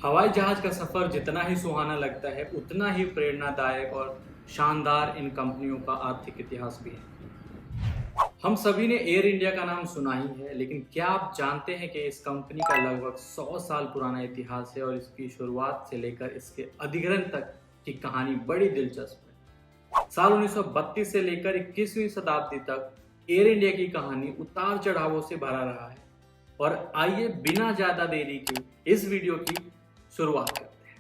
हवाई जहाज का सफर जितना ही सुहाना लगता है उतना ही प्रेरणादायक और शानदार इन कंपनियों का आर्थिक इतिहास भी है। हम सभी ने एयर इंडिया का नाम सुना ही है, लेकिन क्या आप जानते हैं कि इस कंपनी का लगभग 100 साल पुराना इतिहास है और इसकी शुरुआत से लेकर इसके अधिग्रहण तक की कहानी बड़ी दिलचस्प है। साल 1932 से लेकर 21वीं शताब्दी तक एयर इंडिया की कहानी उतार चढ़ावों से भरा रहा है। और आइए बिना ज्यादा देरी के इस वीडियो की शुरुआत करते हैं।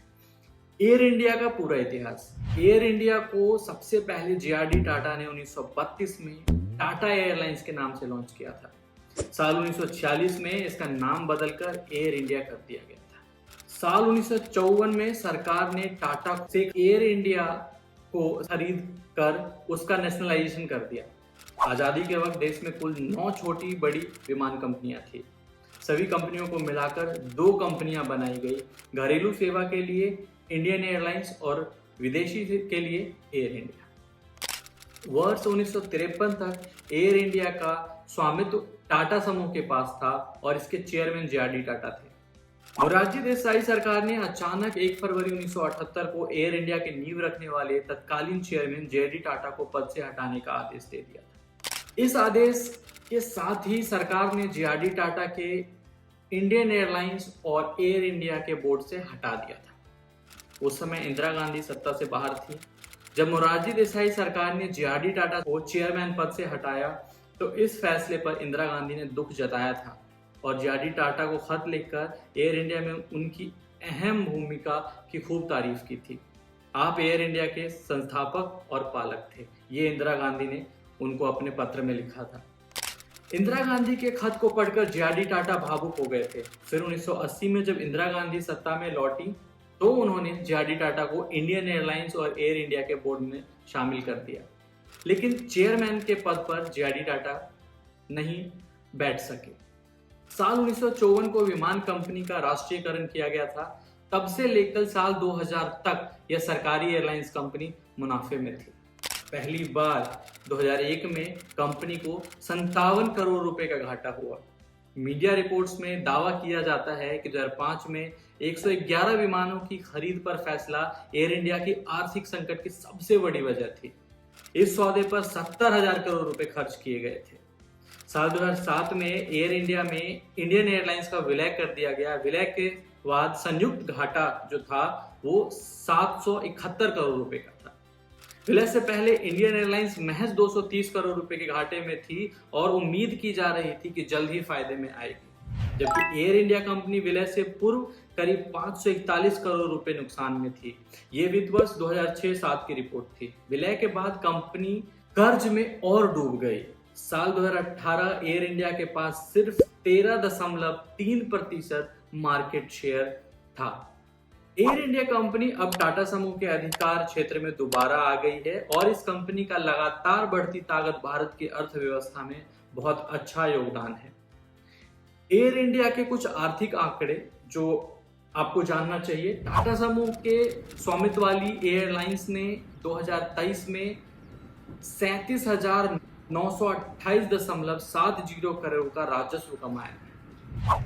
एयर इंडिया का पूरा इतिहास। एयर इंडिया को सबसे पहले जे.आर.डी. टाटा ने 1932 में टाटा एयरलाइंस के नाम से लॉन्च किया था। साल 1946 में इसका नाम बदलकर एयर इंडिया कर दिया गया था। साल 1954 में सरकार ने टाटा से एयर इंडिया को खरीद कर उसका नेशनलाइजेशन कर दिया। आजादी के वक्त देश में कुल 9 छोटी बड़ी विमान कंपनियां थी। सभी कंपनियों को मिलाकर 2 कंपनियां बनाई गई, घरेलू सेवा के लिए इंडियन एयरलाइंस और विदेशी के लिए एयर इंडिया। वर्ष 1953 तक एयर इंडिया का स्वामित्व टाटा समूह के पास था और इसके चेयरमैन जे.आर.डी. टाटा थे। मोरारजी देसाई सरकार ने अचानक 1 फरवरी 1978 को एयर इंडिया के नींव रखने वाले तत्कालीन चेयरमैन जे.डी. टाटा को पद से हटाने का आदेश दे दिया था। इस आदेश के साथ ही सरकार ने जे.आर.डी. टाटा के इंडियन एयरलाइंस और एयर इंडिया के बोर्ड से हटा दिया था। उस समय इंदिरा गांधी सत्ता से बाहर थी। जब मोरारजी देसाई सरकार ने जे.आर.डी. टाटा को चेयरमैन पद से हटाया तो इस फैसले पर इंदिरा गांधी ने दुख जताया था और जे.आर.डी. टाटा को खत लिखकर एयर इंडिया में उनकी अहम भूमिका की खूब तारीफ की थी। आप एयर इंडिया के संस्थापक और पालक थे, ये इंदिरा गांधी ने उनको अपने पत्र में लिखा था। इंदिरा गांधी के खत को पढ़कर जे.आर.डी. टाटा भावुक हो गए थे। फिर 1980 में जब इंदिरा गांधी सत्ता में लौटी तो उन्होंने जे.आर.डी. टाटा को इंडियन एयरलाइंस और एयर इंडिया के बोर्ड में शामिल कर दिया, लेकिन चेयरमैन के पद पर जे.आर.डी. टाटा नहीं बैठ सके। साल 1954 को विमान कंपनी का राष्ट्रीयकरण किया गया था। तब से लेकर साल 2000 तक यह सरकारी एयरलाइंस कंपनी मुनाफे में थी। पहली बार 2001 में कंपनी को 57 करोड़ रुपए का घाटा हुआ। मीडिया रिपोर्ट्स में दावा किया जाता है कि 2005 में 111 विमानों की खरीद पर फैसला एयर इंडिया की आर्थिक संकट की सबसे बड़ी वजह थी। इस सौदे पर 70,000 करोड़ रुपए खर्च किए गए थे। साल 2007 में एयर इंडिया में इंडियन एयरलाइंस का विलय कर दिया गया। विलय के बाद संयुक्त घाटा जो था वो 771 करोड़ रुपए का था। विलय से पहले इंडियन एयरलाइंस महज 230 करोड़ रुपए के घाटे में थी और उम्मीद की जा रही थी कि जल्द ही फायदे में आएगी, जबकि एयर इंडिया कंपनी विलय से पूर्व करीब 541 करोड़ रुपए नुकसान में थी। ये वित्त वर्ष 2006-07 की रिपोर्ट थी। विलय के बाद कंपनी कर्ज में और डूब गई। साल 2018 एयर इंडिया के पास सिर्फ 13.3% मार्केट शेयर था। एयर इंडिया कंपनी अब टाटा समूह के अधिकार क्षेत्र में दोबारा आ गई है और इस कंपनी का लगातार बढ़ती ताकत भारत की अर्थव्यवस्था में बहुत अच्छा योगदान है। एयर इंडिया के कुछ आर्थिक आंकड़े जो आपको जानना चाहिए। टाटा समूह के स्वामित्व वाली एयरलाइंस ने 2023 में 37,928.70 करोड़ का राजस्व कमाया।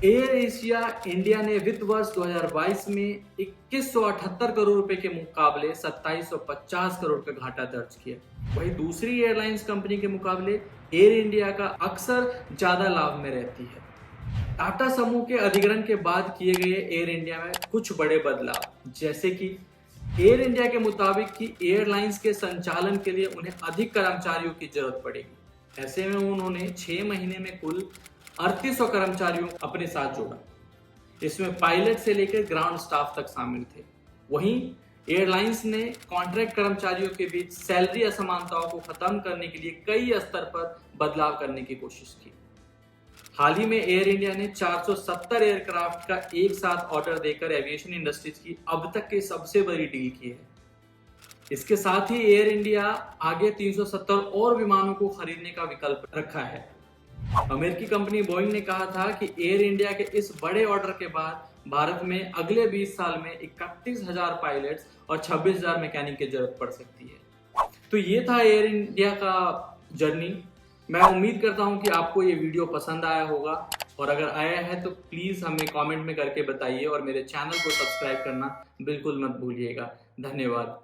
एयर एशिया इंडिया ने वित्त वर्ष 2022 में 2178 करोड़ रुपए के मुकाबले 2750 करोड़ का घाटा दर्ज किया। वहीं दूसरी एयरलाइंस कंपनी के मुकाबले एयर इंडिया का अक्सर ज्यादा लाभ में रहती है। टाटा समूह के अधिग्रहण के बाद किए गए एयर इंडिया में कुछ बड़े बदलाव, जैसे कि एयर इंडिया के मुताबिक कि एयरलाइंस के संचालन के लिए उन्हें अधिक कर्मचारियों की जरूरत पड़ेगी। ऐसे में उन्होंने 6 महीने में कुल 3800 कर्मचारियों अपने साथ जोड़ा। इसमें पायलट से लेकर ग्राउंड स्टाफ तक शामिल थे। वहीं एयरलाइंस ने कॉन्ट्रैक्ट कर्मचारियों के बीच सैलरी असमानताओं को खत्म करने के लिए कई स्तर पर बदलाव करने की कोशिश की। हाल ही में एयर इंडिया ने 470 एयरक्राफ्ट का एक साथ ऑर्डर देकर एविएशन इंडस्ट्रीज की अब तक की सबसे बड़ी डील की है। इसके साथ ही एयर इंडिया आगे 370 और विमानों को खरीदने का विकल्प रखा है। अमेरिकी कंपनी बोइंग ने कहा था कि एयर इंडिया के इस बड़े ऑर्डर के बाद भारत में अगले 20 साल में 31,000 पायलट्स और 26,000 मैकेनिक की जरूरत पड़ सकती है। तो ये था एयर इंडिया का जर्नी। मैं उम्मीद करता हूं कि आपको ये वीडियो पसंद आया होगा। और अगर आया है तो प्लीज़ हमें कमेंट में करके बताइए और मेरे चैनल को सब्सक्राइब करना बिल्कुल मत भूलिएगा। धन्यवाद।